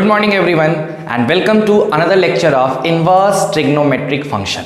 Good morning everyone and welcome to another lecture of inverse trigonometric function।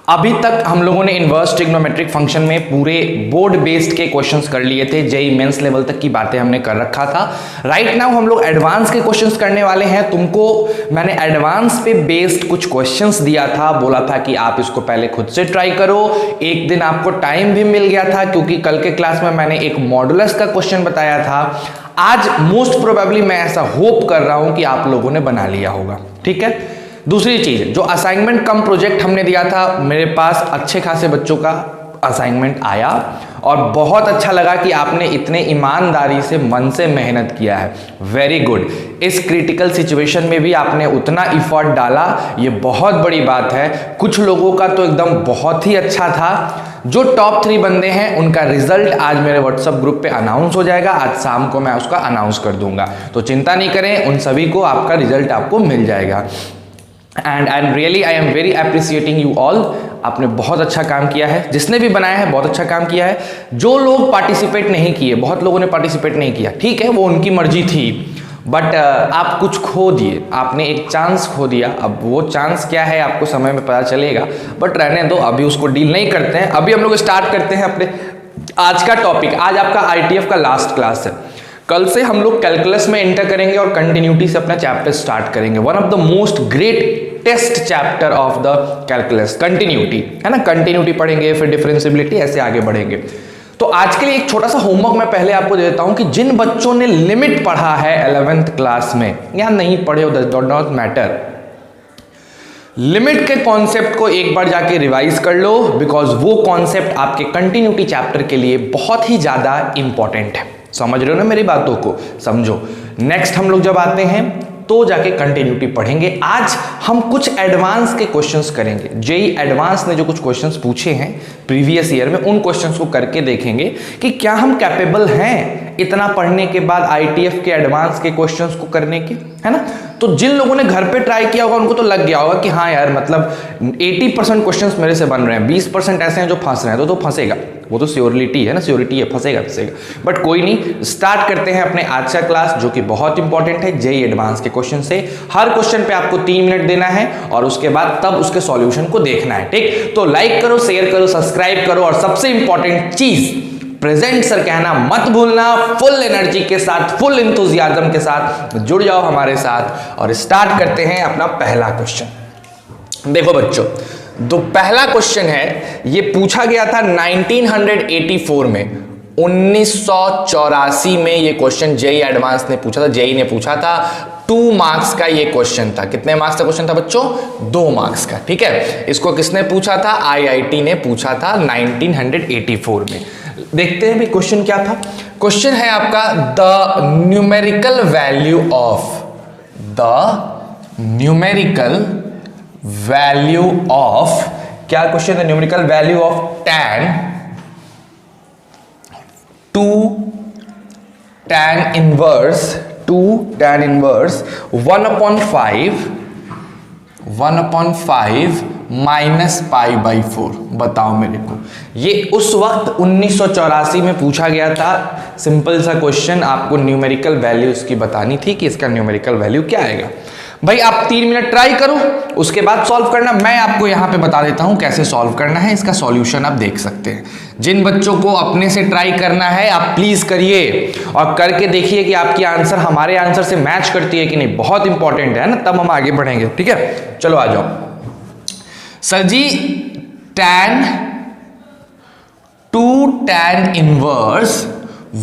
अभी तक हम लोगों ने इन्वर्स ट्रिग्नोमेट्रिक फंक्शन में पूरे बोर्ड बेस्ड के क्वेश्चंस कर लिए थे, जेईई मेंस लेवल तक की बातें हमने कर रखा था। राइट नाउ हम लोग एडवांस के क्वेश्चंस करने वाले हैं। तुमको मैंने एडवांस पे बेस्ड कुछ क्वेश्चंस दिया था, बोला था कि आप इसको पहले खुद से ट्राई करो। एक दिन आपको टाइम भी मिल गया था क्योंकि कल के क्लास में मैंने एक मॉडुलस का क्वेश्चन बताया था। आज मोस्ट प्रोबेबली मैं ऐसा होप कर रहा हूं कि आप लोगों ने बना लिया होगा। ठीक है, दूसरी चीज, जो असाइनमेंट कम प्रोजेक्ट हमने दिया था, मेरे पास अच्छे खासे बच्चों का असाइनमेंट आया और बहुत अच्छा लगा कि आपने इतने ईमानदारी से मन से मेहनत किया है। Very good. इस क्रिटिकल सिचुएशन में भी आपने उतना इफर्ट डाला, ये बहुत बड़ी बात है। कुछ लोगों का तो एकदम बहुत ही अच्छा था। जो टॉप 3 बंदे हैं उनका रिजल्ट आज मेरे व्हाट्सएप ग्रुप पे अनाउंस हो जाएगा। आज शाम को मैं उसका अनाउंस कर दूंगा, तो चिंता नहीं करें, उन सभी को आपका रिजल्ट आपको मिल जाएगा। And really I am very appreciating you all. आपने बहुत अच्छा काम किया है, जिसने भी बनाया है बहुत अच्छा काम किया है। जो लोग पार्टिसिपेट नहीं किए, बहुत लोगों ने पार्टिसिपेट नहीं किया, ठीक है, वो उनकी मर्जी थी, बट आप कुछ खो दिए, आपने एक चांस खो दिया। अब वो चांस क्या है आपको समय में पता चलेगा, बट रहने दो, अभी उसको डील नहीं करते हैं। अभी हम लोग स्टार्ट करते हैं अपने आज का टॉपिक। आज आपका आईटीएफ का लास्ट क्लास है। कल से हम लोग कैलकुलस में एंटर करेंगे और कंटिन्यूटी से अपना चैप्टर स्टार्ट करेंगे। One of the most great test chapter of the calculus, continuity, है ना। कंटिन्यूटी पढ़ेंगे, फिर डिफरेंशिएबिलिटी, ऐसे आगे बढ़ेंगे। तो आज के लिए एक छोटा सा होमवर्क मैं पहले आपको दे देता हूं कि जिन बच्चों ने लिमिट पढ़ा है 11th क्लास में, या नहीं पढ़े हो, डज नॉट मैटर, लिमिट के कॉन्सेप्ट को एक बार जाके रिवाइज कर लो, बिकॉज वो कॉन्सेप्ट आपके कंटिन्यूटी चैप्टर के लिए बहुत ही ज्यादा इंपॉर्टेंट है। समझ रहे हो ना मेरी बातों को, समझो। नेक्स्ट हम लोग जब आते हैं तो जाके कंटिन्यूटी पढ़ेंगे। आज हम कुछ एडवांस के क्वेश्चंस करेंगे। जेईई एडवांस ने जो कुछ क्वेश्चंस पूछे हैं प्रीवियस ईयर में, उन क्वेश्चंस को करके देखेंगे कि क्या हम कैपेबल हैं इतना पढ़ने के बाद आईटीएफ के एडवांस के क्वेश्चंस को करने के, है ना। तो जिन लोगों ने घर पे ट्राई किया होगा उनको तो लग गया होगा कि हाँ यार, मतलब 80% क्वेश्चंस मेरे से बन रहे हैं, 20% ऐसे हैं जो फंस रहे हैं, तो फंसेगा, वो तो श्योरिटी है ना, श्योरिटी है, फंसेगा। बट कोई नहीं, स्टार्ट करते हैं अपने आज का क्लास, जो कि बहुत इंपॉर्टेंट है जेईई एडवांस के क्वेश्चन से। हर क्वेश्चन पे आपको 3 मिनट देना है और उसके बाद तब उसके सॉल्यूशन को देखना है, ठीक। तो लाइक करो, शेयर करो, सब्सक्राइब करो, और सबसे इंपॉर्टेंट चीज, प्रेजेंट सर कहना मत भूलना। फुल एनर्जी के साथ, फुल इंथुजियाज्म के साथ जुड़ जाओ हमारे साथ और स्टार्ट करते हैं अपना पहला क्वेश्चन। देखो बच्चों, जो पहला क्वेश्चन है ये पूछा गया था 1984 में, 1984 में ये क्वेश्चन जेईई एडवांस ने पूछा था, जेईई ने पूछा था। 2 मार्क्स का ये क्वेश्चन था। कितने मार्क्स का क्वेश्चन था बच्चों? 2 मार्क्स का, ठीक है। इसको किसने पूछा था? आईआईटी ने पूछा था 1984 में। देखते हैं भी क्वेश्चन क्या था। क्वेश्चन है आपका the numerical value of, the numerical value of, क्या क्वेश्चन है? Numerical value of tan 1/5 1/5 minus π/4। बताओ मेरे को, ये उस वक्त 1984 में पूछा गया था। सिंपल सा क्वेश्चन, आपको न्यूमेरिकल वैल्यू इसकी बतानी थी कि इसका न्यूमेरिकल वैल्यू क्या आएगा। भाई आप 3 मिनट ट्राई करो, उसके बाद सॉल्व करना। मैं आपको यहां पे बता देता हूं कैसे सॉल्व करना है। इसका सॉल्यूशन आप देख सकते हैं। जिन बच्चों को अपने से ट्राई करना है आप प्लीज करिए और करके देखिए कि आपकी आंसर हमारे आंसर से मैच करती है कि नहीं। बहुत इंपॉर्टेंट है ना, तब हम आगे बढ़ेंगे, ठीक है। चलो आ जाओ सर जी। tan inverse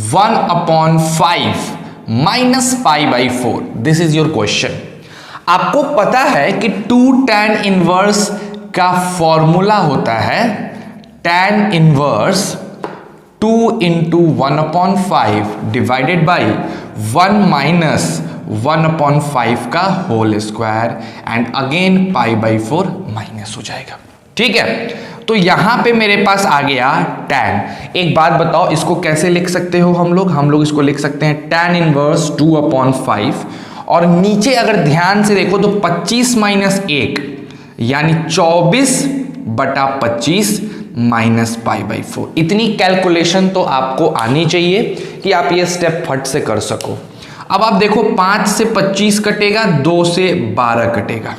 1/5 minus π/4, this is your question. आपको पता है कि 2 tan इनवर्स का फॉर्मूला होता है tan inverse 2 × 1/5 divided by 1 minus 1/5 का whole square and again π/4 minus हो जाएगा, ठीक है। तो यहां पे मेरे पास आ गया tan। एक बात बताओ, इसको कैसे लिख सकते हो हम लोग इसको लिख सकते हैं tan इनवर्स 2/5, और नीचे अगर ध्यान से देखो तो 25 माइनस 1 यानी 24/25 माइनस π/4। इतनी कैलकुलेशन तो आपको आनी चाहिए कि आप ये स्टेप फट से कर सको। अब आप देखो 5 से 25 कटेगा, 2 से 12 कटेगा,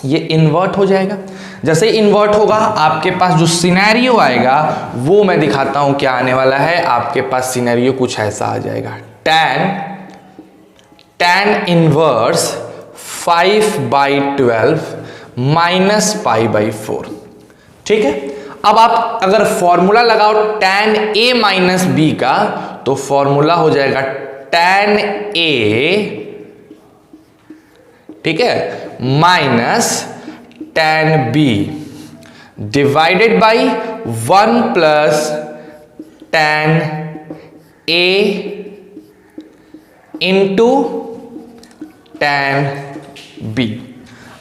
ये इन्वर्ट हो जाएगा। जैसे इन्वर्ट होगा आपके पास जो सिनेरियो आएगा वो मैं दिखाता हूं क्या आने वाला है। आपके पास सिनेरियो कुछ ऐसा आ जाएगा, tan इनवर्स 5/12 माइनस π/4। ठीक है, अब आप अगर फॉर्मूला लगाओ tan a माइनस बी का, तो फॉर्मूला हो जाएगा tan a, ठीक है, minus tan b divided by 1 plus tan a into tan b।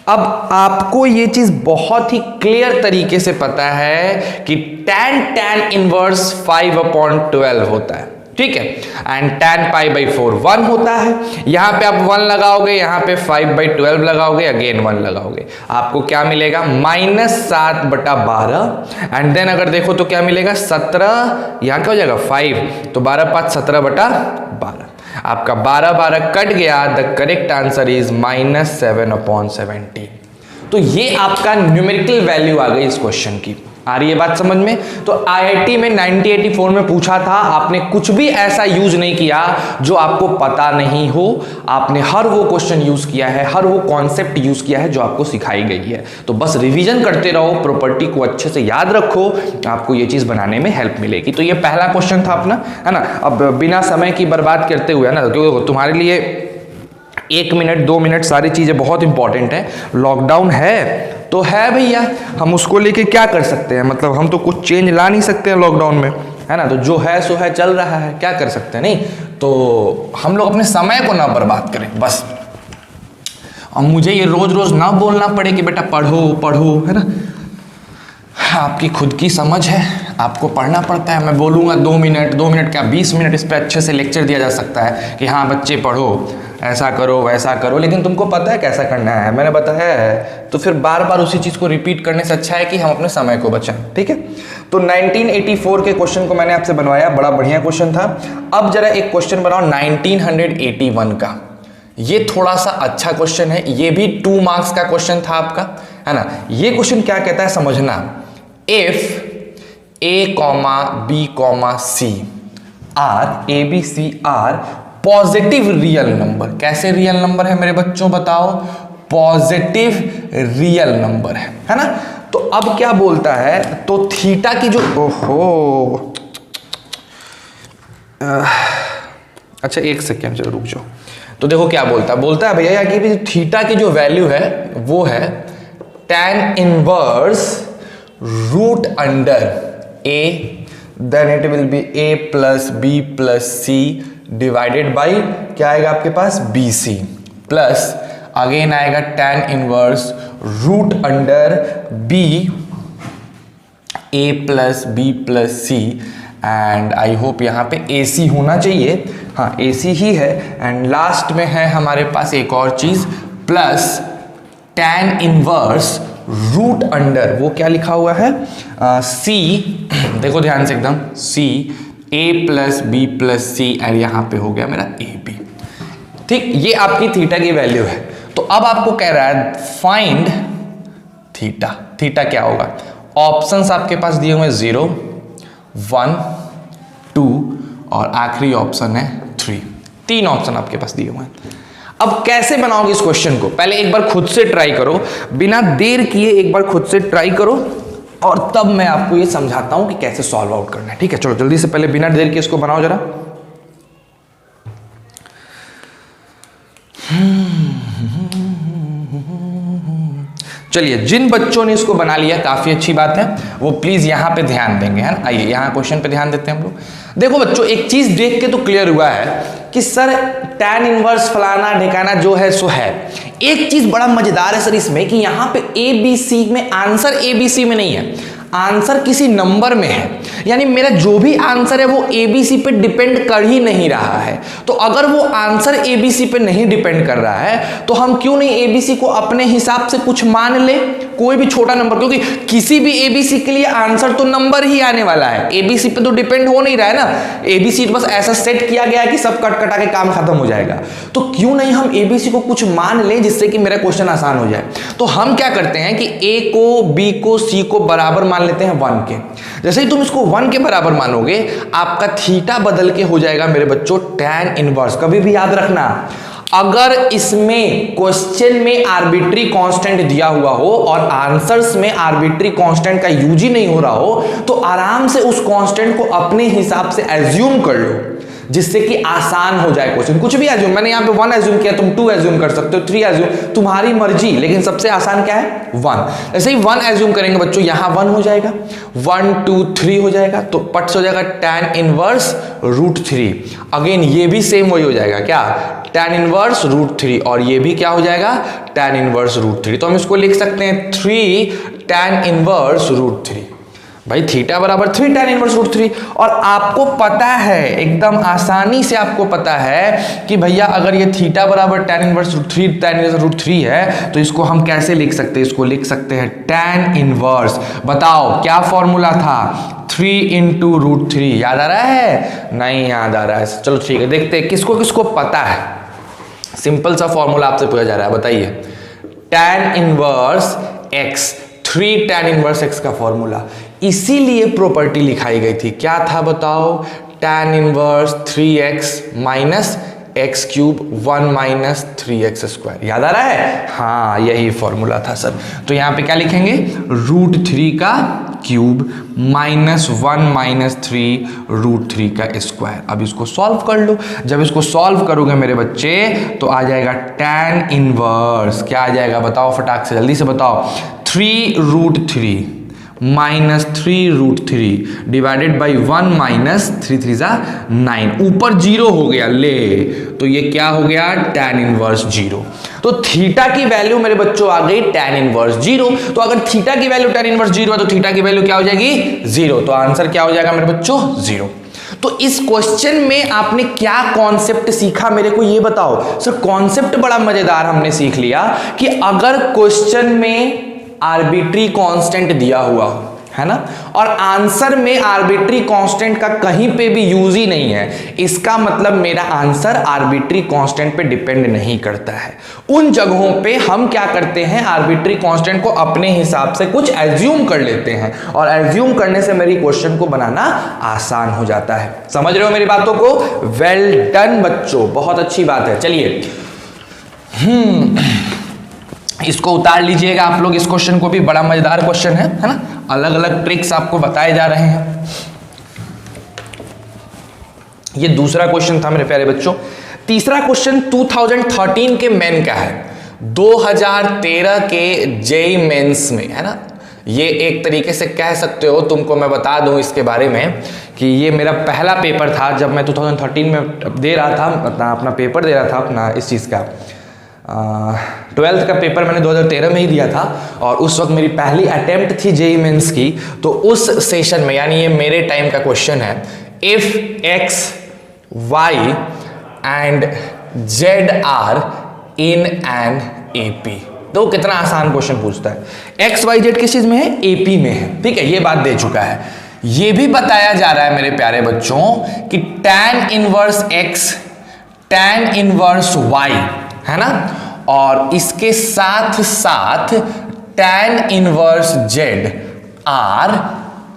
अब आपको ये चीज बहुत ही क्लियर तरीके से पता है कि tan इनवर्स 5/12 होता है, ठीक है, एंड tan π/4 1 होता है। यहां पे आप 1 लगाओगे, यहां पे 5/12 लगाओगे, अगेन 1 लगाओगे, आपको क्या मिलेगा -7/12। एंड देन अगर देखो तो क्या मिलेगा 17, यहां क्या हो जाएगा 5, तो 12×5 17/12। आपका 12 कट गया, द करेक्ट आंसर इज -7/17। तो ये आपका न्यूमेरिकल वैल्यू आ गई इस क्वेश्चन की। आ रही है बात समझ में? तो आईआईटी में 1984 में पूछा था, आपने कुछ भी ऐसा यूज नहीं किया जो आपको पता नहीं हो, आपने हर वो क्वेश्चन यूज किया है, हर वो कॉन्सेप्ट यूज किया है जो आपको सिखाई गई है। तो बस रिवीजन करते रहो, प्रॉपर्टी को अच्छे से याद रखो, आपको ये चीज बनाने में हेल्प मिलेगी। तो ये पहला क्वेश्चन था अपना, है ना। अब बिना समय की बर्बाद करते हुए, है ना, क्योंकि तुम्हारे लिए 1 मिनट 2 मिनट सारी चीजें बहुत इंपॉर्टेंट है। लॉकडाउन है तो है भैया, हम उसको लेके क्या कर सकते हैं, मतलब हम तो कुछ चेंज ला नहीं सकते हैं लॉकडाउन में, है ना। तो जो है सो है, चल रहा है, क्या कर सकते हैं। नहीं तो हम लोग अपने समय को ना बर्बाद करें बस। और मुझे ये रोज रोज ना बोलना पड़े कि बेटा पढ़ो पढ़ो, है ना। आपकी खुद की समझ है, आपको पढ़ना पड़ता है। मैं बोलूँगा 2 मिनट क्या 20 मिनट इस पर अच्छे से लेक्चर दिया जा सकता है कि हाँ बच्चे पढ़ो, ऐसा करो वैसा करो, लेकिन तुमको पता है कैसा करना है, मैंने बताया है। तो फिर बार बार उसी चीज़ को रिपीट करने से अच्छा है कि हम अपने समय को बचाएं, ठीक है। तो 1984 के क्वेश्चन को मैंने आपसे बनवाया, बड़ा बढ़िया क्वेश्चन था। अब जरा एक क्वेश्चन बनाओ 1981 का। ये थोड़ा सा अच्छा क्वेश्चन है, ये भी 2 मार्क्स का क्वेश्चन था आपका, है ना। ये क्वेश्चन क्या कहता है समझना, if A, B, C are A B C are positive real number. कैसे रियल नंबर है मेरे बच्चों बताओ? पॉजिटिव रियल नंबर है ना। तो अब क्या बोलता है, तो थीटा की जो अच्छा 1 सेकेंड चलो रुक जाओ। तो देखो क्या बोलता है भैया कि थीटा की जो वैल्यू है वो है tan inverse root under a, then it will be a plus b plus c divided by क्या आएगा आपके पास bc प्लस अगेन आएगा tan inverse root under b a plus b plus c and I hope यहाँ पे ac होना चाहिए, हाँ ac ही है। एंड लास्ट में है हमारे पास एक और चीज plus tan inverse root under, वो क्या लिखा हुआ है c, देखो ध्यान से एकदम, c a plus B plus C, and यहाँ पे हो गया मेरा ए बी। ठीक, ये आपकी थीटा की वैल्यू है। तो अब आपको कह रहा है फाइंड थीटा। थीटा क्या होगा? ऑप्शंस आपके पास दिए हुए 0, 1, 2 और आखिरी ऑप्शन है 3। 3 ऑप्शन आपके पास दिए हुए हैं। अब कैसे बनाओगे इस क्वेश्चन को, पहले एक बार खुद से ट्राई करो, बिना देर किए एक बार खुद से ट्राई करो और तब मैं आपको ये समझाता हूं कि कैसे सॉल्व आउट करना है। ठीक है, चलो जल्दी से पहले बिना देर के इसको बनाओ जरा। चलिए, जिन बच्चों ने इसको बना लिया काफी अच्छी बात है, वो प्लीज यहां पे ध्यान देंगे, है ना। आइए यहां क्वेश्चन पे ध्यान देते हैं हम लोग। देखो बच्चों, एक चीज देख के तो क्लियर हुआ है कि सर tan इनवर्स फलाना ढिकाना जो है सो है। एक चीज बड़ा मजेदार है सर इसमें कि यहाँ पे ABC में आंसर ABC में नहीं है, आंसर किसी नंबर में है, यानी मेरा जो भी आंसर है वो एबीसी पे डिपेंड कर ही नहीं रहा है। तो अगर वो आंसर एबीसी पे नहीं डिपेंड कर रहा है तो हम क्यों नहीं एबीसी को अपने हिसाब से कुछ मान ले, कोई भी छोटा नंबर, क्योंकि किसी भी एबीसी के लिए आंसर तो नंबर ही आने वाला है, एबीसी पे तो डिपेंड हो नहीं रहा है ना। एबीसी बस ऐसा सेट किया गया है कि सब कट कटा के काम खत्म हो जाएगा। तो क्यों नहीं हम एबीसी को कुछ मान लें जिससे कि मेरा क्वेश्चन आसान हो जाए। तो हम क्या करते हैं कि ए को, बी को, सी को बराबर मान लेते हैं 1 के। जैसे ही तुम इसको 1 के बराबर मानोगे आपका थीटा बदल के हो जाएगा मेरे बच्चों tan इनवर्स। कभी भी याद रखना, अगर इसमें क्वेश्चन में आर्बिट्री कांस्टेंट दिया हुआ हो और आंसर्स में आर्बिट्री कांस्टेंट का यूज ही नहीं हो रहा हो तो आराम से उस कांस्टेंट को अपने हिसाब से एज्यूम कर लो, जिससे कि आसान हो जाए क्वेश्चन। कुछ भी एज्यूम, मैंने यहाँ पे 1 एज्यूम किया, तुम 2 एज्यूम कर सकते हो, 3 एज्यूम, तुम्हारी मर्जी, लेकिन सबसे आसान क्या है 1। ऐसे ही 1 एज्यूम करेंगे बच्चों, यहाँ 1 हो जाएगा, 1 2 3 हो जाएगा, तो पट से हो जाएगा tan इनवर्स √3। अगेन ये भी सेम वही हो जाएगा, क्या tan इनवर्स √3, और ये भी क्या हो जाएगा tan इनवर्स √3। तो हम इसको लिख सकते हैं 3 tan इनवर्स √3। भाई थीटा बराबर 3 tan इनवर्स √3। और आपको पता है, एकदम आसानी से आपको पता है कि भैया अगर ये थीटा बराबर tan इनवर्स √3 है तो इसको हम कैसे लिख सकते हैं, इसको लिख सकते हैं tan इनवर्स, बताओ क्या फॉर्मूला था, 3 × √3। याद आ रहा है? नहीं याद आ रहा है, चलो ठीक है, देखते हैं किसको किसको पता है। सिंपल सा फॉर्मूला आपसे पूछा जा रहा है, बताइए। tan inverse x, 3 tan inverse x का फॉर्मूला, इसीलिए प्रॉपर्टी लिखाई गई थी, क्या था बताओ, tan inverse 3x minus x cube 1 minus 3x²। याद आ रहा है? हाँ यही फॉर्मूला था सर। तो यहाँ पे क्या लिखेंगे, √3 का क्यूब माइनस 1 माइनस 3 √3 का स्क्वायर। अब इसको सॉल्व कर लो। जब इसको सॉल्व करोगे मेरे बच्चे तो आ जाएगा tan इनवर्स, क्या आ जाएगा बताओ फटाक से, जल्दी से बताओ, 3 √3 माइनस 3 √3 डिवाइडेड बाई 1 माइनस 3 3 9, ऊपर 0 हो गया, ले तो ये क्या हो गया tan इनवर्स 0। तो थीटा की वैल्यू मेरे बच्चों आ गई tan इनवर्स 0। तो अगर थीटा की वैल्यू tan इनवर्स 0 है तो थीटा की वैल्यू क्या हो जाएगी 0। तो आंसर क्या हो जाएगा मेरे बच्चों 0। तो इस क्वेश्चन में आपने क्या कॉन्सेप्ट सीखा मेरे को ये बताओ। सर कॉन्सेप्ट बड़ा मजेदार हमने सीख लिया कि अगर क्वेश्चन में आर्बिट्री कांस्टेंट दिया हुआ है ना, और आंसर में आर्बिट्री कांस्टेंट का कहीं पे भी यूज ही नहीं है, इसका मतलब मेरा आंसर आर्बिट्री कांस्टेंट पे डिपेंड नहीं करता है। उन जगहों पे हम क्या करते हैं, आर्बिट्री कांस्टेंट को अपने हिसाब से कुछ एज्यूम कर लेते हैं, और एज्यूम करने से मेरी क्वेश्चन को बनाना आसान हो जाता है। समझ रहे हो मेरी बातों को? वेल डन बच्चों, बहुत अच्छी बात है। चलिए इसको उतार लीजिएगा आप लोग, इस क्वेश्चन को भी, बड़ा मजेदार क्वेश्चन है ना, अलग अलग ट्रिक्स आपको बताए जा रहे हैं। ये दूसरा क्वेश्चन था मेरे प्यारे बच्चों। तीसरा क्वेश्चन 2013 के मेन का है, 2013 के जेईई मेंस में है ना। ये एक तरीके से कह सकते हो, तुमको मैं बता दूं इसके बारे में कि ये मेरा पहला पेपर था जब मैं 2013 में दे रहा था, अपना पेपर दे रहा था अपना इस चीज़ का। 12th का पेपर मैंने 2013 में ही दिया था, और उस वक्त मेरी पहली अटेम्प्ट थी जेईई मेंस की। तो उस सेशन में, यानी ये मेरे टाइम का क्वेश्चन है, if x y and z are in an AP। तो कितना आसान क्वेश्चन पूछता है। x y z किस चीज में है, AP में है, ठीक है, ये बात दे चुका है। ये भी बताया जा रहा है मेरे प्यारे बच्चों कि tan inverse x tan inverse y है ना, और इसके साथ साथ tan inverse z are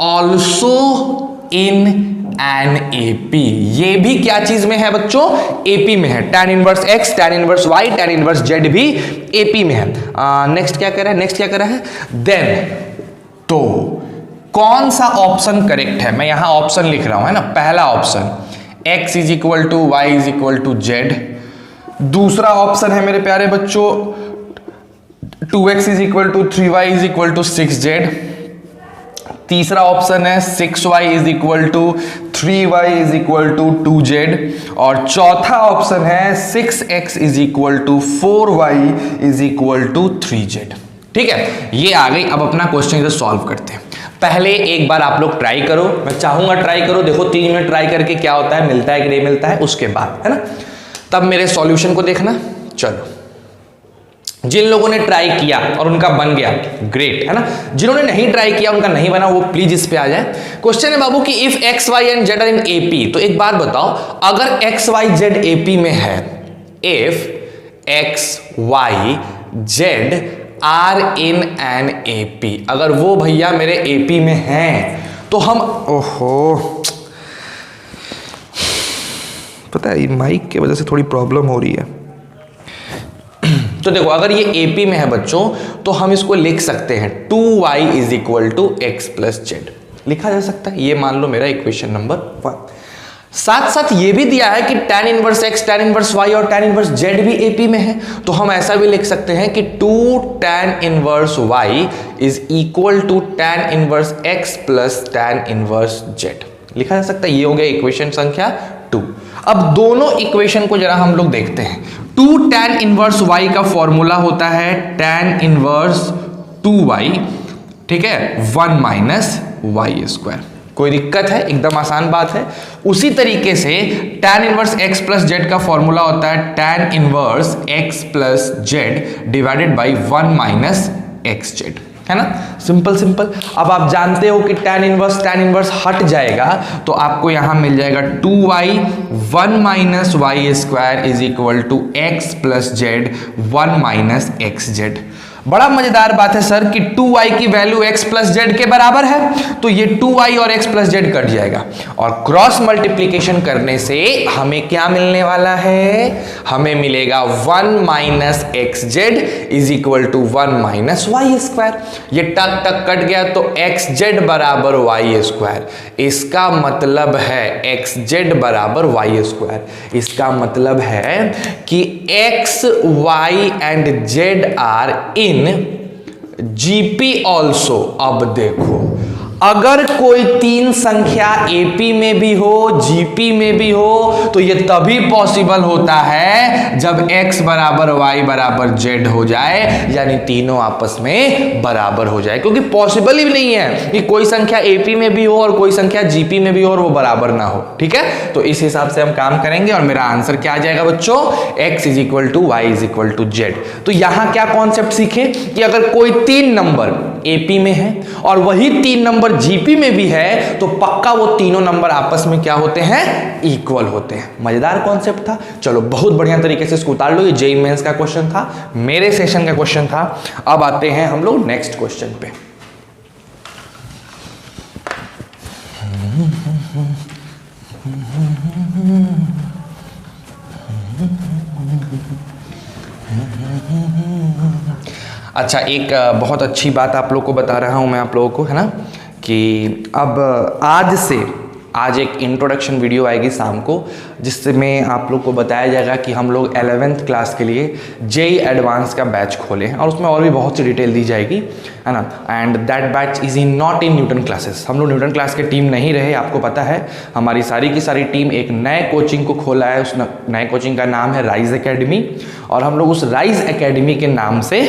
also in an AP। ये भी क्या चीज में है बच्चों, AP में है। tan inverse x tan inverse y tan inverse z भी AP में है। नेक्स्ट क्या कर रहा है, नेक्स्ट क्या कर रहा है, देन तो कौन सा ऑप्शन करेक्ट है। मैं यहां ऑप्शन लिख रहा हूं है ना, पहला option x is equal to y is equal to z। दूसरा ऑप्शन है मेरे प्यारे बच्चों 2x is equal to 3y is equal to 6z। तीसरा ऑप्शन है 6y is equal to 3y is equal to 2z। और चौथा ऑप्शन है 6x is equal to 4y is equal to 3z। ठीक है, ये आ गई। अब अपना क्वेश्चन इधर सॉल्व करते हैं। पहले एक बार आप लोग ट्राई करो, मैं चाहूंगा ट्राई करो, देखो 3 मिनट ट्राई करके क्या होता है, मिलता है कि नहीं मिलता है, उसके बाद है ना तब मेरे सॉल्यूशन को देखना। चलो, जिन लोगों ने ट्राई किया और उनका बन गया ग्रेट, है ना। जिन्होंने नहीं ट्राई किया उनका नहीं बना वो प्लीज इस पे आ जाए। क्वेश्चन है बाबू कि if x y and z are in AP, तो एक बात बताओ, अगर एक्स वाई जेड एपी में है, if x y z are in an AP, अगर वो भैया मेरे एपी में हैं तो हम, ओहो पता है माइक की वजह से थोड़ी प्रॉब्लम हो रही है। तो देखो अगर ये एपी में है बच्चों तो हम इसको लिख सकते हैं 2y is equal to x plus z, लिखा जा सकता है। ये मान लो मेरा इक्वेशन नंबर 1। साथ साथ ये भी दिया है कि tan inverse x, tan inverse y और tan इनवर्स z भी एपी में है, तो हम ऐसा भी लिख सकते हैं कि 2 tan inverse y is equal to tan inverse x plus tan inverse z, लिखा जा सकता है। ये हो गया इक्वेशन संख्या 2। अब दोनों इक्वेशन को जरा हम लोग देखते हैं। 2 tan इनवर्स y का फॉर्मूला होता है tan इनवर्स 2y, ठीक है, 1 माइनस वाई स्क्वायर। कोई दिक्कत है? एकदम आसान बात है। उसी तरीके से tan inverse x plus Z का फॉर्मूला होता है tan inverse x plus Z divided by 1 minus x Z, है ना, सिंपल सिंपल। अब आप जानते हो कि tan इनवर्स हट जाएगा तो आपको यहां मिल जाएगा 2y 1 minus y square is equal to x plus z 1 minus x z. बड़ा मजेदार बात है सर कि 2y की वैल्यू x प्लस जेड के बराबर है, तो ये 2y और x प्लस जेड कट जाएगा और क्रॉस मल्टीप्लीकेशन करने से हमें क्या मिलने वाला है, हमें मिलेगा 1 minus x z is equal to 1 minus y square. ये टक टक कट गया तो एक्स जेड बराबर वाई स्क्वायर, इसका मतलब है एक्स जेड बराबर वाई स्क्वायर। इसका मतलब है कि x y and z are in GP also. अब देखो अगर कोई 3 संख्या एपी में भी हो जीपी में भी हो तो ये तभी पॉसिबल होता है जब x बराबर y बराबर z हो जाए, यानी तीनों आपस में बराबर हो जाए, क्योंकि पॉसिबल ही नहीं है कि कोई संख्या एपी में भी हो और कोई संख्या जीपी में भी हो और वो बराबर ना हो। ठीक है, तो इस हिसाब से हम काम करेंगे और मेरा आंसर क्या आ जाएगा बच्चों, x is equal to y is equal to z. तो यहां क्या कॉन्सेप्ट सीखे कि अगर कोई 3 नंबर एपी में है और वही 3 नंबर जीपी में भी है तो पक्का वो तीनों नंबर आपस में क्या होते हैं, इक्वल होते हैं। मजेदार कॉन्सेप्ट था। चलो बहुत बढ़िया तरीके से इसको उतार लो। ये जेईई मेंस का क्वेश्चन था, मेरे सेशन का क्वेश्चन था। अब आते हैं हम लोग नेक्स्ट क्वेश्चन पे। अच्छा, एक बहुत अच्छी बात आप लोग को बता रहा हूं मैं आप लोगों को, है ना, कि अब आज एक इंट्रोडक्शन वीडियो आएगी शाम को, जिसमें आप लोग को बताया जाएगा कि हम लोग 11th क्लास के लिए जेईई एडवांस का बैच खोले हैं और उसमें और भी बहुत सी डिटेल दी जाएगी, है ना। And that batch is in not in newton classes. हम लोग न्यूटन क्लास की टीम नहीं रहे, आपको पता है। हमारी सारी की सारी टीम एक नए कोचिंग को खोला है। उस नए कोचिंग का नाम है राइज एकेडमी, और हम लोग उस राइज एकेडमी के नाम से,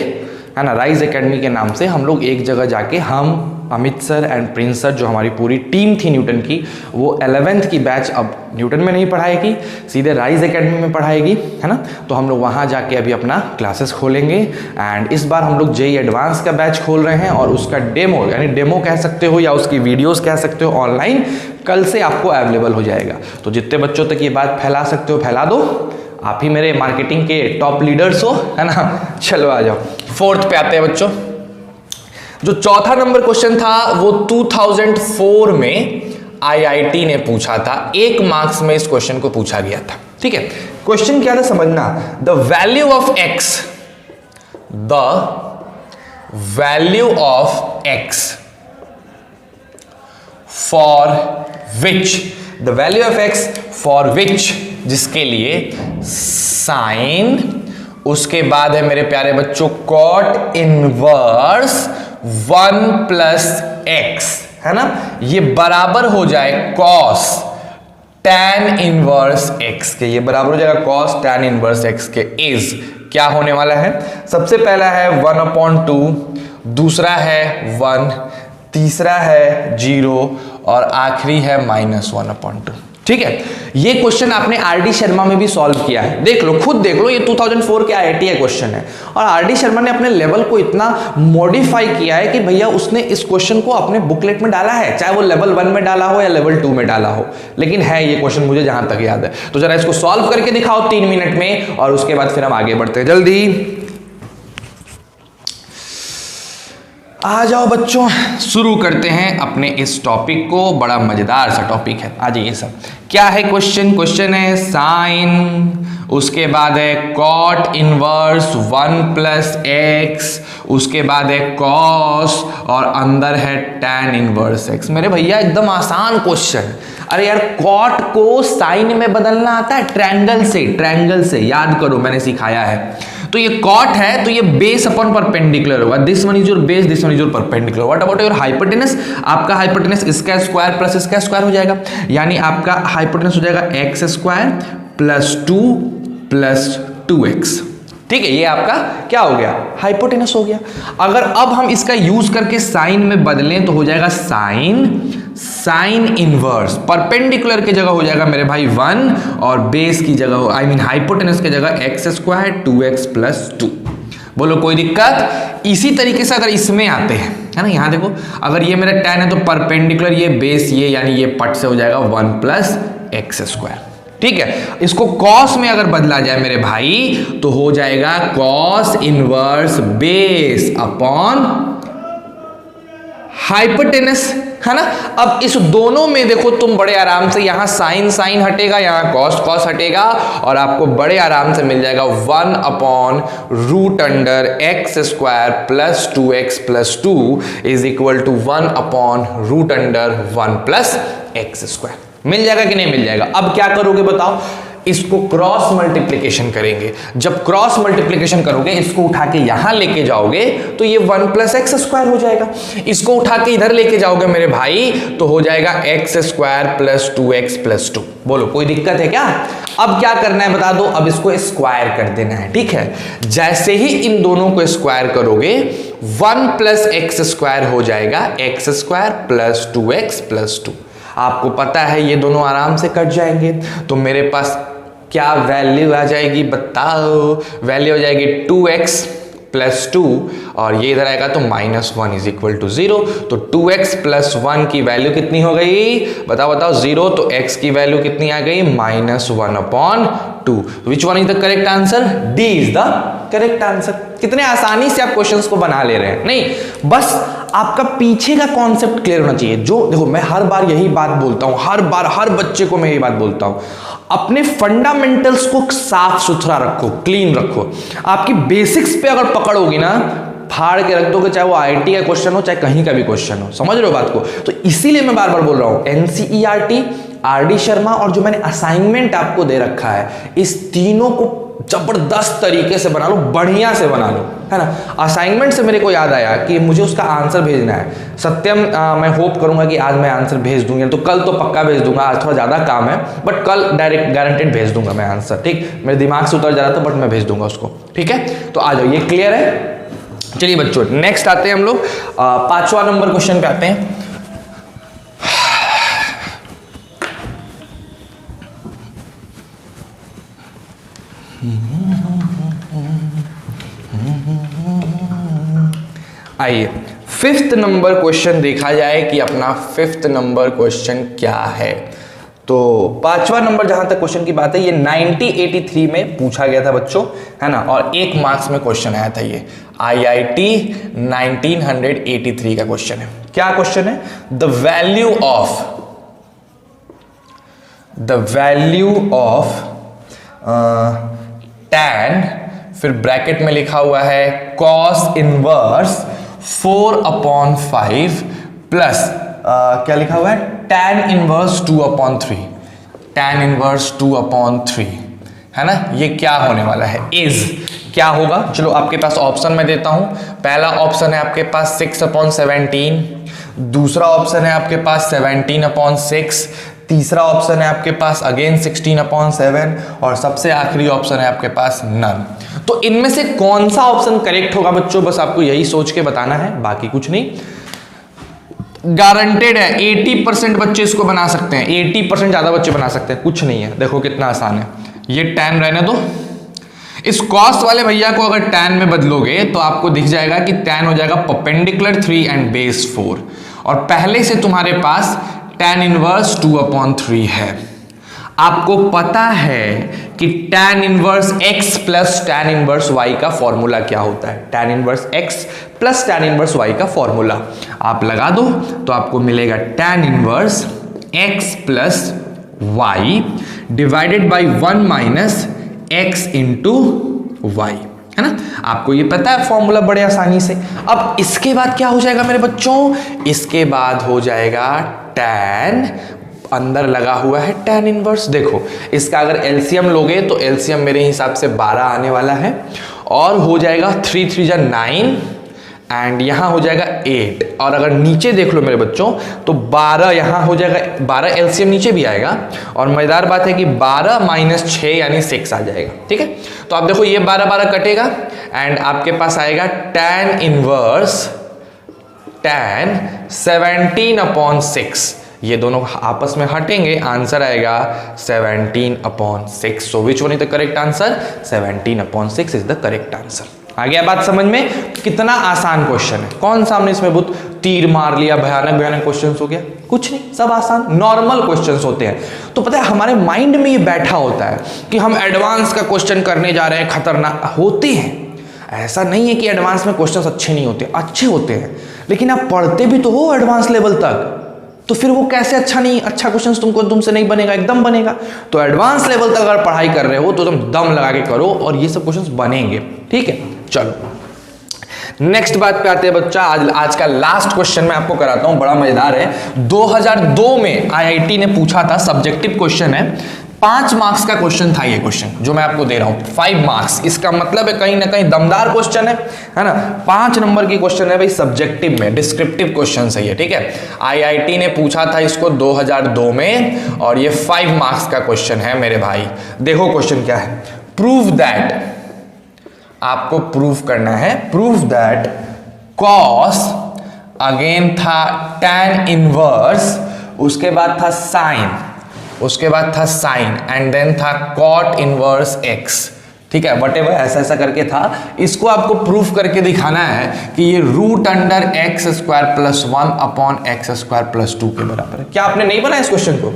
है ना, राइज एकेडमी के नाम से हम लोग एक जगह जाके, हम Amit sir and Prince sir, जो हमारी पूरी टीम थी न्यूटन की, वो 11th की बैच अब न्यूटन में नहीं पढ़ाएगी, सीधे राइज एकेडमी में पढ़ाएगी, है ना। तो हम लोग वहाँ जाके अभी अपना क्लासेस खोलेंगे। एंड इस बार हम लोग जेईई एडवांस का बैच खोल रहे हैं और उसका डेमो, यानी डेमो कह सकते हो या उसकी वीडियोस कह सकते हो, ऑनलाइन कल से आपको अवेलेबल हो जाएगा। तो जितने बच्चों तक ये बात फैला सकते हो फैला दो, आप ही मेरे मार्केटिंग के टॉप लीडर्स हो, है ना। चलो आ जाओ, 4th पे आते हैं बच्चों। जो चौथा नंबर क्वेश्चन था वो 2004 में आईआईटी ने पूछा था, 1 मार्क्स में इस क्वेश्चन को पूछा गया था। ठीक है, क्वेश्चन क्या था समझना, the value of x for which, जिसके लिए साइन, उसके बाद है मेरे प्यारे बच्चों कॉट इनवर्स 1 प्लस एक्स, है ना, ये बराबर हो जाए कॉस tan इनवर्स एक्स के। ये बराबर हो जाएगा कॉस tan इनवर्स एक्स के। इज क्या होने वाला है, सबसे पहला है 1/2, दूसरा है 1, तीसरा है 0 और आखिरी है -1/2। ठीक है, ये क्वेश्चन आपने आरडी शर्मा में भी सॉल्व किया है, देख लो, खुद देख लो, ये 2004 के आईआईटी का क्वेश्चन है और आरडी शर्मा ने अपने लेवल को इतना मॉडिफाई किया है कि भैया उसने इस क्वेश्चन को अपने बुकलेट में डाला है, चाहे वो लेवल 1 में डाला हो या लेवल 2 में डाला हो, लेकिन है ये क्वेश्चन मुझे जहां तक याद है। तो जरा इसको सॉल्व करके दिखाओ 3 मिनट में और उसके बाद फिर हम आगे बढ़ते हैं। जल्दी आ जाओ बच्चों, शुरू करते हैं अपने इस टॉपिक को, बड़ा मजेदार सा टॉपिक है। आ जाइए सब, क्या है क्वेश्चन? क्वेश्चन है साइन, उसके बाद है कॉट इनवर्स 1 + x, उसके बाद है कॉस और अंदर है tan इनवर्स x। मेरे भैया एकदम आसान क्वेश्चन। अरे यार, कॉट को साइन में बदलना आता है ट्रायंगल से याद करो, मैंने सिखाया है। तो ये कॉट है तो ये बेस अपॉन परपेंडिकुलर होगा, this one is your base, this one is your perpendicular. What about your hypotenuse? आपका हाइपोटेनस इसका स्क्वायर प्लस इसका स्क्वायर हो जाएगा, यानी आपका हाइपोटेनस हो जाएगा x² + 2 + 2x। ठीक है, ये आपका क्या हो गया? हाइपोटेनस हो गया। अगर अब हम इसका यूज करके साइन में बदलें तो हो जाएगा साइन इनवर्स, परपेंडिकुलर की जगह हो जाएगा मेरे भाई 1 और बेस की जगह आई मीन हाइपोटेनस की जगह x² 2x + 2। बोलो कोई दिक्कत? इसी तरीके से अगर इसमें आते हैं, है ना, यहां देखो, अगर ये मेरा tan है तो परपेंडिकुलर ये बेस ये यानी ये पट से हो जाएगा 1 + x²। ठीक है, इसको कॉस में अगर बदला जाए मेरे भाई तो हो जाएगा cos inverse base upon hypotenuse, है ना। अब इस दोनों में देखो तुम बड़े आराम से, यहां साइन हटेगा, यहां कॉस हटेगा और आपको बड़े आराम से मिल जाएगा 1/√x² + 2x + 2 = 1/√1 + x²। मिल जाएगा कि नहीं मिल जाएगा? अब क्या करोगे बताओ? इसको क्रॉस मल्टीप्लिकेशन करेंगे। जब क्रॉस मल्टीप्लिकेशन करोगे, इसको उठा के यहां लेके जाओगे तो ये 1 + x² हो जाएगा। इसको उठा के इधर लेके जाओगे मेरे भाई तो हो जाएगा x² + 2x + 2। बोलो कोई दिक्कत है क्या? अब क्या करना है बता दो? अब इसको स्क्वायर कर देना है। ठीक है, जैसे ही इन दोनों को स्क्वायर करोगे 1 + x² हो जाएगा x² + 2x + 2। आपको पता है ये दोनों आराम से कट जाएंगे, तो मेरे पास क्या वैल्यू आ जाएगी बताओ? वैल्यू हो जाएगी 2x + 2 और ये इधर आएगा तो -1 = 0। तो 2x + 1 की वैल्यू कितनी हो गई? बताओ 0। तो x की वैल्यू कितनी आ गई? -1/2। विच one is the correct answer? D is the correct answer. कितने आसानी से आप क्वेश्चंस को बना ले रहे हैं। नहीं, बस आपका पीछे का कॉन्सेप्ट क्लियर होना चाहिए। जो देखो, मैं हर बार यही बात बोलता हूं, हर बार हर बच्चे को मैं यही बात बोलता हूं, अपने फंडामेंटल्स को साफ सुथरा रखो, क्लीन रखो। आपकी बेसिक्स पे अगर पकड़ोगी ना, फाड़ के रख दोगे, चाहे वो आईआईटी का क्वेश्चन हो चाहे कहीं का भी क्वेश्चन हो। समझ रहे हो बात को? तो इसीलिए मैं बार बार बोल रहा हूं, एनसीईआरटी, आरडी शर्मा और जो मैंने असाइनमेंट आपको दे रखा है, इस तीनों को जबरदस्त तरीके से बना लो, बढ़िया से बना लो, है ना। असाइनमेंट से मेरे को याद आया कि मुझे उसका आंसर भेजना है। सत्यम, मैं होप करूंगा कि आज मैं आंसर भेज दूंगा, तो कल तो पक्का भेज दूंगा, आज थोड़ा ज़्यादा काम है, बट कल डायरेक्ट गारंटेड भेज दूंगा मैं आंसर। ठीक, मेरे दिमाग से उतर जा रहा था बट मैं भेज दूंगा उसको। ठीक है, तो आ जाओ, ये क्लियर है। चलिए बच्चों, नेक्स्ट आते हैं हम लोग 5वां नंबर क्वेश्चन पे आते हैं। आइए 5th नंबर क्वेश्चन देखा जाए कि अपना 5th नंबर क्वेश्चन क्या है। तो 5वां नंबर जहां तक क्वेश्चन की बात है, ये 1983 में पूछा गया था बच्चों, है ना, और 1 मार्क्स में क्वेश्चन आया था। ये आईआईटी 1983 का क्वेश्चन है। क्या क्वेश्चन है? द वैल्यू ऑफ tan, फिर ब्रैकेट में लिखा हुआ है cos इनवर्स 4/5 प्लस क्या लिखा हुआ है? tan इनवर्स 2/3, tan इनवर्स 2/3, है ना। ये क्या होने वाला है? इज क्या होगा? चलो आपके पास ऑप्शन में देता हूं। पहला ऑप्शन है आपके पास 6/17, दूसरा ऑप्शन है आपके पास 17/6, तीसरा ऑप्शन है आपके पास अगेन 16/7 और सबसे आखिरी ऑप्शन है आपके पास नन। तो इनमें से कौन सा ऑप्शन करेक्ट होगा बच्चों? बस आपको यही सोच के बताना है, बाकी कुछ नहीं। गारंटेड है 80% बच्चे इसको बना सकते हैं, 80% ज्यादा बच्चे बना सकते हैं, कुछ नहीं है। देखो कितना आसान है, ये tan रहने दो, इस cos वाले भैया को अगर tan में बदलोगे तो आपको दिख जाएगा कि tan हो जाएगा परपेंडिकुलर 3 एंड बेस 4, और पहले से तुम्हारे पास tan इनवर्स 2/3 है। आपको पता है कि tan inverse x plus tan inverse y का फॉर्मूला क्या होता है, tan inverse x plus tan inverse y का फॉर्मूला आप लगा दो तो आपको मिलेगा tan inverse x plus y divided by 1 minus x into y, है ना। आपको ये पता है फॉर्मूला बड़े आसानी से। अब इसके बाद क्या हो जाएगा मेरे बच्चों, इसके बाद हो जाएगा tan, अंदर लगा हुआ है tan इनवर्स। देखो इसका अगर एलसीएम लोगे तो एलसीएम मेरे हिसाब से 12 आने वाला है, और हो जाएगा 3 3 जा 9 एंड यहाँ हो जाएगा 8, और अगर नीचे देख लो मेरे बच्चों तो 12 यहाँ हो जाएगा, 12 एलसीएम नीचे भी आएगा, और मजेदार बात है कि 12 माइनस 6 यानी 6 आ जाएगा, ठीक है। तो आप देखो ये 12 12 कटेगा एंड आपके पास आएगा tan इनवर्स tan 17/6, ये दोनों आपस में हटेंगे, आंसर आएगा 17/6। So which one is the correct answer, 17/6 is the correct answer. आ गया बात समझ में, कितना आसान क्वेश्चन है, कौन सा हमने इसमें बहुत तीर मार लिया, भयानक भयानक क्वेश्चंस हो गया, कुछ नहीं, सब आसान नॉर्मल क्वेश्चंस होते हैं। तो पता है हमारे माइंड में ये बैठा होता है कि हम एडवांस का क्वेश्चन करने जा रहे हैं, खतरनाक होते हैं। ऐसा नहीं है कि एडवांस में क्वेश्चंस अच्छे नहीं होते, अच्छे होते हैं, लेकिन आप पढ़ते भी तो हो एडवांस लेवल तक, तो फिर वो कैसे अच्छा क्वेश्चंस तुमसे नहीं बनेगा, एकदम बनेगा। तो एडवांस लेवल तक अगर पढ़ाई कर रहे हो तो तुम दम लगा के करो और ये सब क्वेश्चंस बनेंगे, ठीक है। चलो नेक्स्ट बात पे आते हैं बच्चा, आज का लास्ट क्वेश्चन मैं आपको कराता हूं, बड़ा मजेदार है। 2002 में आईआईटी ने पूछा था, सब्जेक्टिव क्वेश्चन है, 5 मार्क्स का क्वेश्चन था ये क्वेश्चन जो मैं आपको दे रहा हूं, 5 मार्क्स। इसका मतलब है कहीं ना कहीं दमदार क्वेश्चन है ना। 5 नंबर की क्वेश्चन है भाई, सब्जेक्टिव में डिस्क्रिप्टिव क्वेश्चन है ये, ठीक है। आईआईटी ने पूछा था इसको 2002 में, और ये 5 मार्क्स का क्वेश्चन है मेरे भाई। देखो क्वेश्चन क्या है, प्रूव दैट, आपको प्रूव करना है, प्रूव दैट कॉस, अगेन था tan इनवर्स, उसके बाद था साइन, उसके बाद था साइन, एंड देन था cot इनवर्स x, ठीक है। वटेवर ऐसा ऐसा करके था, इसको आपको प्रूफ करके दिखाना है कि ये root under x square plus 1/x²+2 के बराबर है। क्या आपने नहीं बनाया इस क्वेश्चन को?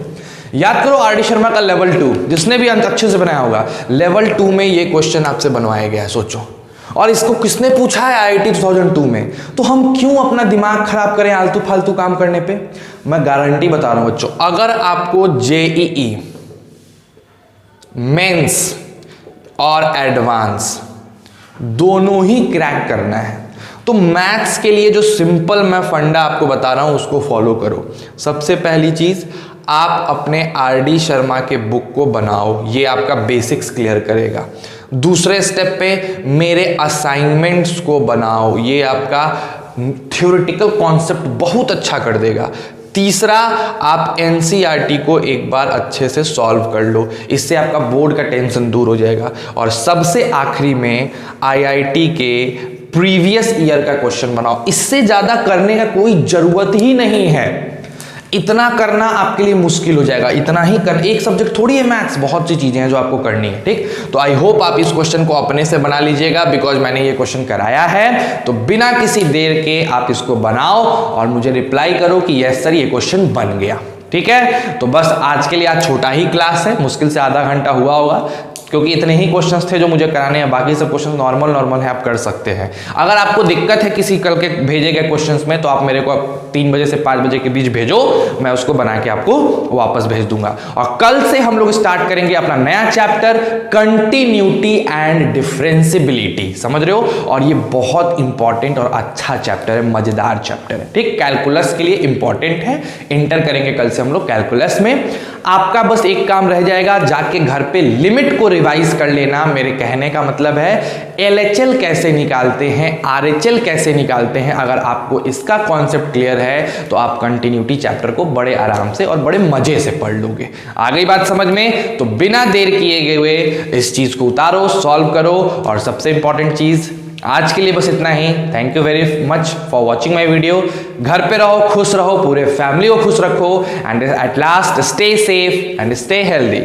याद करो आर.डी. शर्मा का लेवल 2, जिसने भी अंत अच्छे से बनाया होगा, लेवल 2 में ये क्वेश्चन आपसे बनवाया गया है, सोचो। और इसको किसने पूछा है? आईआईटी 2002 में। तो हम क्यों अपना दिमाग खराब करें आलतू फालतू काम करने पे? मैं गारंटी बता रहा हूं बच्चों, अगर आपको जेईई मेंस और एडवांस दोनों ही क्रैक करना है तो मैथ्स के लिए जो सिंपल मैं फंडा आपको बता रहा हूं उसको फॉलो करो। सबसे पहली चीज, आप अपने आर.डी. शर्मा के बुक को बनाओ, ये आपका बेसिक्स क्लियर करेगा। दूसरे स्टेप पे मेरे असाइनमेंट्स को बनाओ, ये आपका थ्योरेटिकल कॉन्सेप्ट बहुत अच्छा कर देगा। तीसरा, आप एनसीईआरटी को एक बार अच्छे से सॉल्व कर लो, इससे आपका बोर्ड का टेंशन दूर हो जाएगा। और सबसे आखिरी में आईआईटी के प्रीवियस ईयर का क्वेश्चन बनाओ। इससे ज्यादा करने का कोई जरूरत ही नहीं है, इतना करना आपके लिए मुश्किल हो जाएगा। इतना ही कर, एक सब्जेक्ट थोड़ी है मैथ्स, बहुत सी चीजें हैं जो आपको करनी है, ठीक। तो आई होप आप इस क्वेश्चन को अपने से बना लीजिएगा, बिकॉज मैंने ये क्वेश्चन कराया है। तो बिना किसी देर के आप इसको बनाओ और मुझे रिप्लाई करो कि यस सर ये क्वेश्चन बन गया, ठीक है। तो बस आज के लिए आज छोटा ही क्लास है, मुश्किल से आधा घंटा हुआ होगा, क्योंकि इतने ही क्वेश्चंस थे जो मुझे कराने हैं, बाकी सब क्वेश्चन नॉर्मल है, आप कर सकते हैं। अगर आपको दिक्कत है किसी कल के भेजे गए क्वेश्चंस में तो आप मेरे को 3 बजे से 5 बजे के बीच भेजो, मैं उसको बना के आपको वापस भेज दूंगा। और कल से हम लोग स्टार्ट करेंगे अपना नया चैप्टर, कंटिन्यूटी एंड डिफरेंशियबिलिटी, समझ रहे हो। और ये बहुत इंपॉर्टेंट और अच्छा चैप्टर है, मजेदार चैप्टर है, ठीक। कैलकुलस के लिए इंपॉर्टेंट है, इंटर करेंगे कल से हम लोग कैलकुलस में। आपका बस एक काम रह जाएगा, जाके घर पे लिमिट को रिवाइज कर लेना। मेरे कहने का मतलब है एलएचएल कैसे निकालते हैं, आरएचएल कैसे निकालते हैं। अगर आपको इसका कॉन्सेप्ट क्लियर है तो आप कंटिन्यूटी चैप्टर को बड़े आराम से और बड़े मजे से पढ़ लोगे। आ गई बात समझ में? तो बिना देर किए हुए इस चीज को उतारो, सॉल्व करो। और सबसे इंपॉर्टेंट चीज, आज के लिए बस इतना ही। Thank you very much for watching my video. घर पे रहो, खुश रहो, पूरे फैमिली को खुश रखो, and at last stay safe and stay healthy.